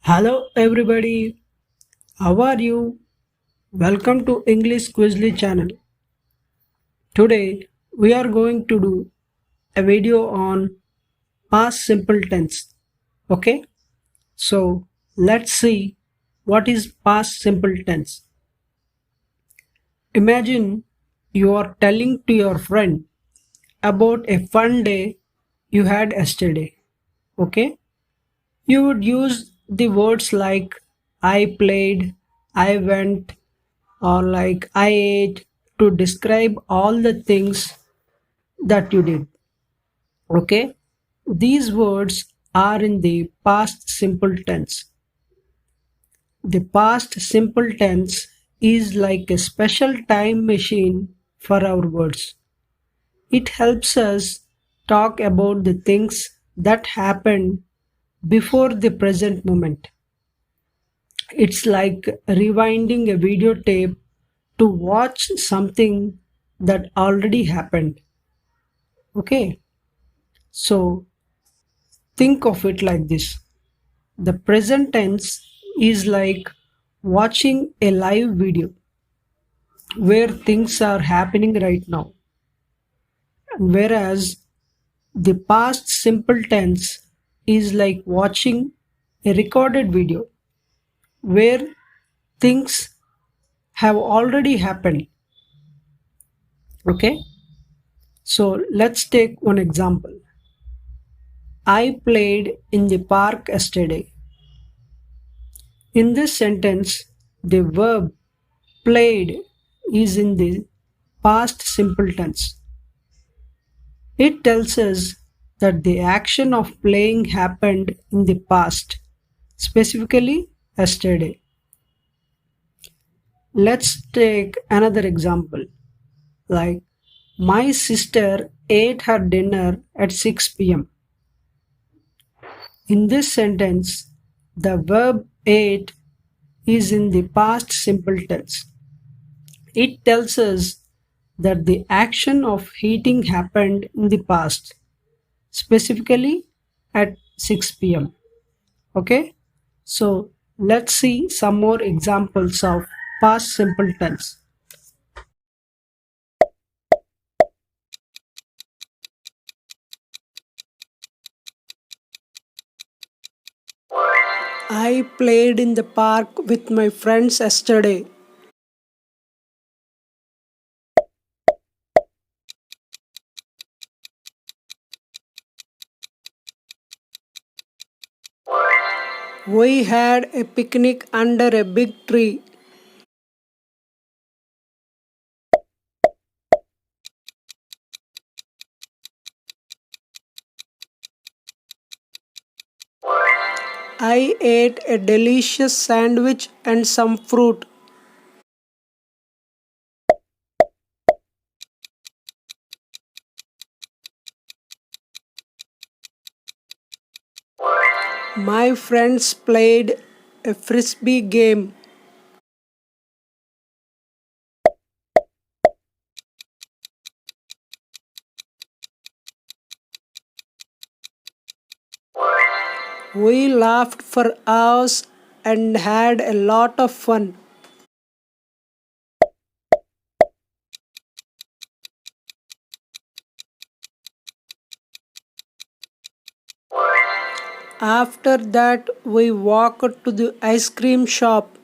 Hello everybody, how are you? Welcome to English Quizly channel. Today we are going to do a video on past simple tense. Okay? So let's see what is past simple tense. Imagine you are telling to your friend about a fun day you had yesterday. Okay? You would use the words like I played, I went, or like I ate to describe all the things that you did. Okay, these words are in the past simple tense. The past simple tense is like a special time machine for our words. It helps us talk about the things that happened before the present moment. It's like rewinding a videotape to watch something that already happened. Okay, so think of it like this. The present tense is like watching a live video where things are happening right now, whereas the past simple tense is like watching a recorded video where things have already happened. Okay, so let's take one example. I played in the park yesterday. In this sentence, the verb played is in the past simple tense. It tells us that the action of playing happened in the past, specifically yesterday. Let's take another example like my sister ate her dinner at 6 p.m. In this sentence, the verb ate is in the past simple tense. It tells us that the action of eating happened in the past, specifically at 6 p.m. Okay, so let's see some more examples of past simple tense. I played in the park with my friends yesterday. We had a picnic under a big tree. I ate a delicious sandwich and some fruit. My friends played a frisbee game. We laughed for hours and had a lot of fun. After that, we walked to the ice cream shop.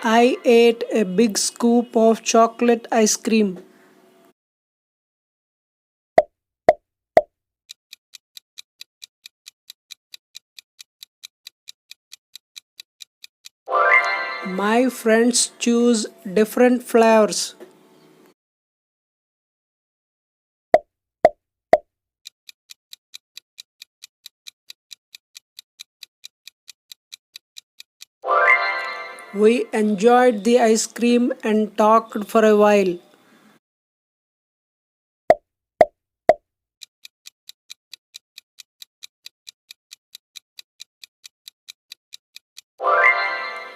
I ate a big scoop of chocolate ice cream. My friends choose different flavors. We enjoyed the ice cream and talked for a while.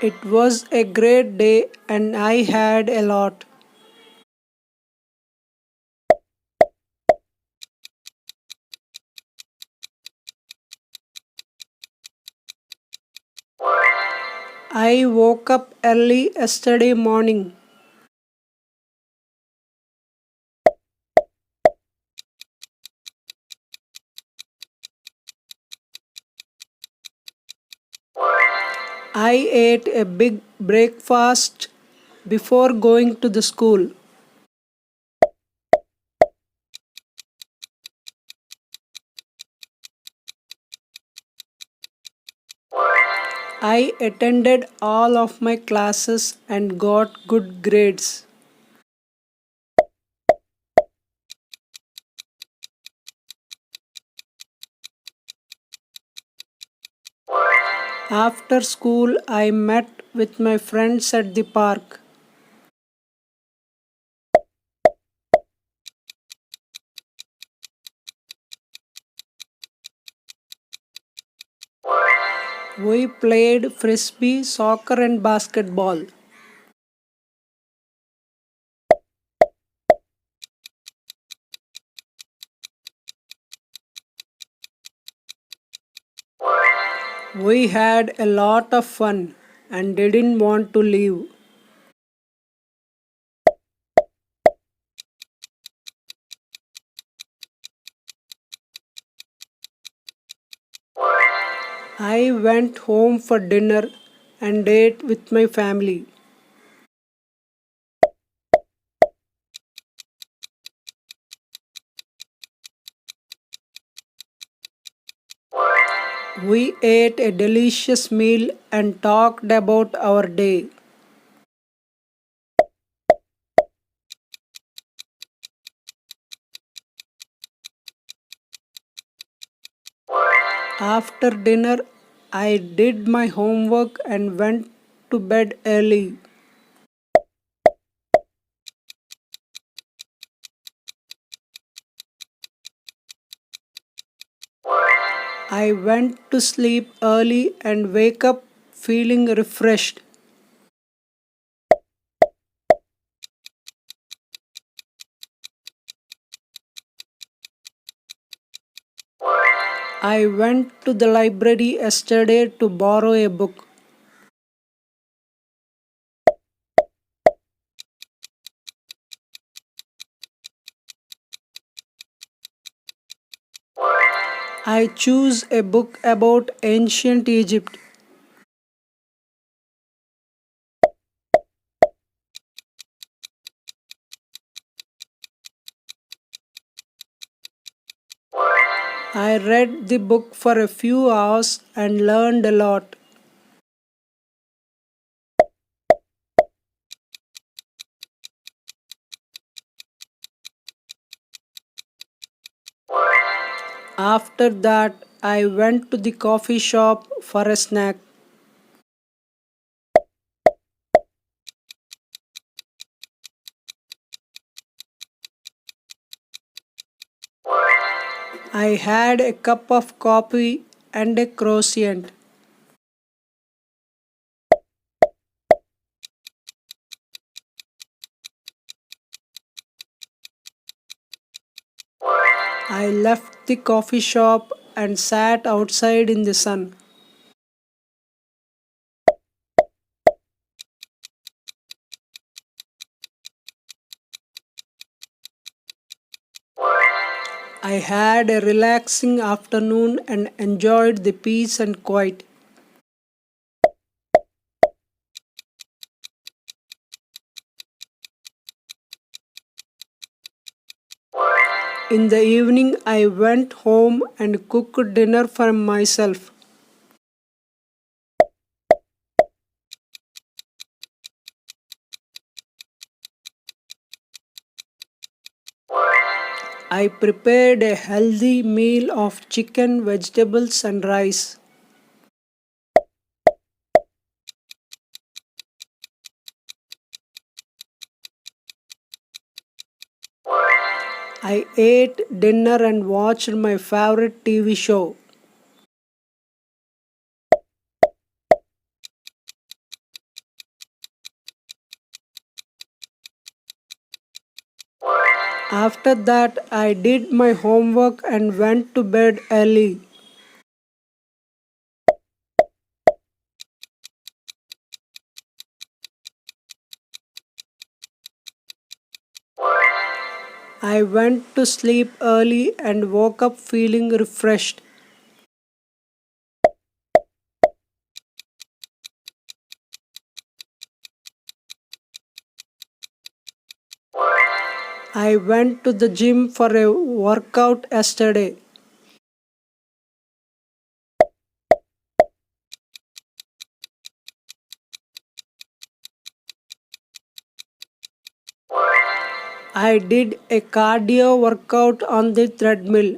It was a great day and I had a lot. I woke up early yesterday morning. I ate a big breakfast before going to the school. I attended all of my classes and got good grades. After school, I met with my friends at the park. We played frisbee, soccer, and basketball. We had a lot of fun and didn't want to leave. I went home for dinner and ate with my family. We ate a delicious meal and talked about our day. After dinner, I did my homework and went to bed early. I went to sleep early and wake up feeling refreshed. I went to the library yesterday to borrow a book. I choose a book about ancient Egypt. I read the book for a few hours and learned a lot. After that, I went to the coffee shop for a snack. I had a cup of coffee and a croissant. I left the coffee shop and sat outside in the sun. I had a relaxing afternoon and enjoyed the peace and quiet. In the evening, I went home and cooked dinner for myself. I prepared a healthy meal of chicken, vegetables, and rice. I ate dinner and watched my favorite TV show. After that, I did my homework and went to bed early. I went to sleep early and woke up feeling refreshed. I went to the gym for a workout yesterday. I did a cardio workout on the treadmill.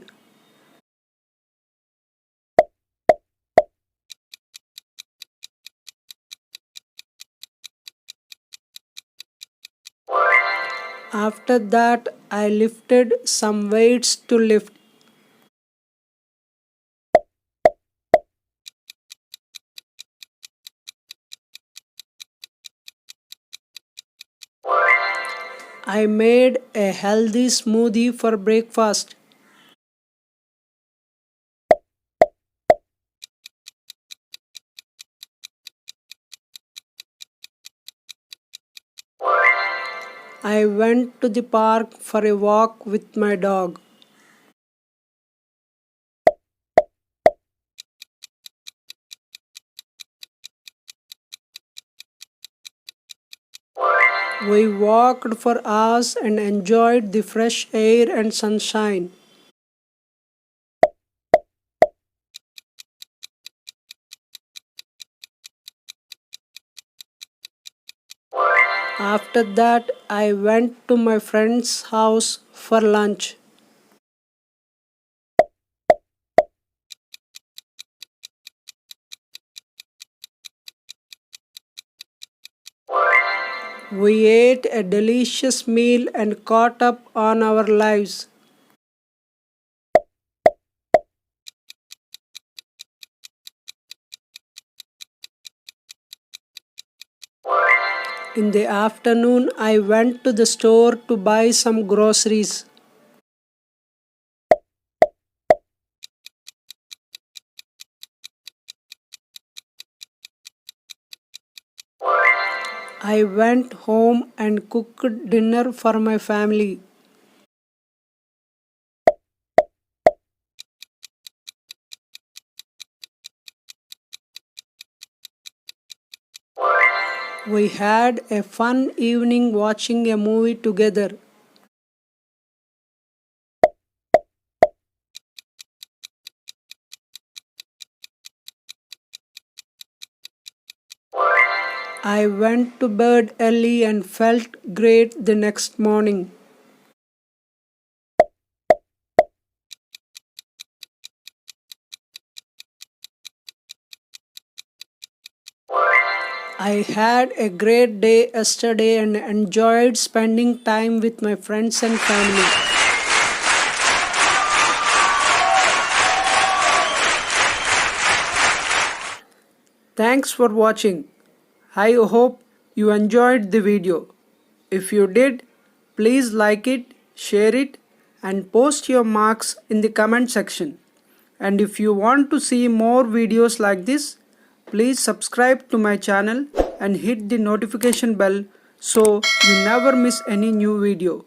After that, I lifted some weights to lift. I made a healthy smoothie for breakfast. I went to the park for a walk with my dog. We walked for hours and enjoyed the fresh air and sunshine. After that, I went to my friend's house for lunch. We ate a delicious meal and caught up on our lives. In the afternoon, I went to the store to buy some groceries. I went home and cooked dinner for my family. We had a fun evening watching a movie together. I went to bed early and felt great the next morning. I had a great day yesterday and enjoyed spending time with my friends and family. Thanks for watching. I hope you enjoyed the video. If you did, please like it, share it, and post your marks in the comment section. And if you want to see more videos like this, please subscribe to my channel and hit the notification bell so you never miss any new video.